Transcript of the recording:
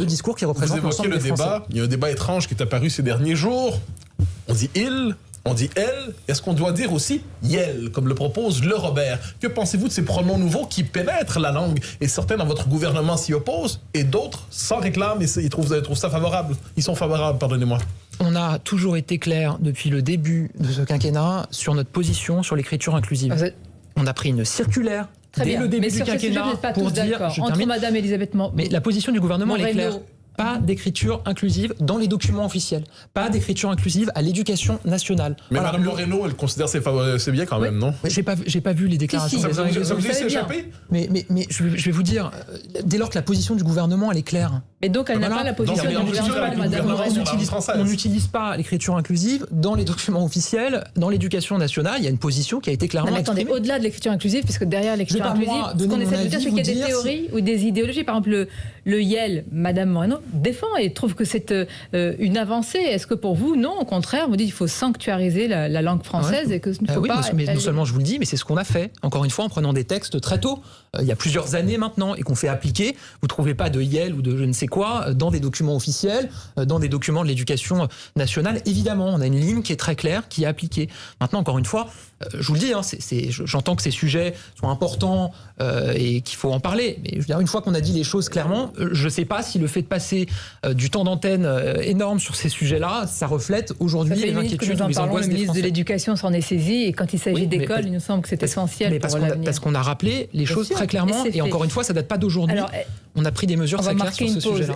deux discours qui représentent l'ensemble des Français. Vous évoquez le débat, il y a un débat étrange qui est apparu ces derniers jours. On dit il, on dit elle. Est-ce qu'on doit dire aussi yel, comme le propose le Robert? Que pensez-vous de ces pronoms nouveaux qui pénètrent la langue? Et certains dans votre gouvernement s'y opposent, et d'autres s'en réclament et ils trouvent ça favorable. Ils sont favorables, pardonnez-moi. On a toujours été clair depuis le début de ce quinquennat sur notre position sur l'écriture inclusive. On a pris une circulaire dès le début du quinquennat pour dire... Entre Madame Elisabeth Moreno... Mais la position du gouvernement, elle est claire. Pas d'écriture inclusive dans les documents officiels. Pas d'écriture inclusive à l'éducation nationale. Mais voilà. Mme Moreno, elle considère c'est bien quand même, non? J'ai pas vu les déclarations. Ça vous laisse échapper? Mais je vais vous dire, dès lors que la position du gouvernement, elle est claire. Et donc elle n'a pas la position du gouvernement. On n'utilise pas l'écriture inclusive dans les documents officiels, dans l'éducation nationale. Il y a une position qui a été clairement exprimée. Attendez, au-delà de l'écriture inclusive, puisque derrière l'écriture inclusive, ce qu'on essaie de dire, c'est qu'il y a des théories ou des idéologies. Par exemple, le YEL, Mme Moreno défend et trouve que c'est une avancée. Est-ce que pour vous, non, au contraire, vous dites qu'il faut sanctuariser la langue française et que ce ne faut pas... Mais non seulement je vous le dis, mais c'est ce qu'on a fait. Encore une fois, en prenant des textes très tôt, il y a plusieurs années maintenant, et qu'on fait appliquer. Vous ne trouvez pas de YEL ou de je ne sais quoi dans des documents officiels, dans des documents de l'éducation nationale. Évidemment, on a une ligne qui est très claire, qui est appliquée. Maintenant, encore une fois, je vous le dis, j'entends que ces sujets sont importants et qu'il faut en parler. Mais je veux dire, une fois qu'on a dit les choses clairement, je ne sais pas si le fait de passer du temps d'antenne énorme sur ces sujets-là, ça reflète aujourd'hui les inquiétudes ou les angoisses des Français. Le ministre de l'Éducation s'en est saisi et quand il s'agit d'école, il nous semble que c'est essentiel pour l'avenir. Parce qu'on a rappelé les choses très clairement et encore une fois, ça ne date pas d'aujourd'hui. On a pris des mesures très claires sur ce sujet-là.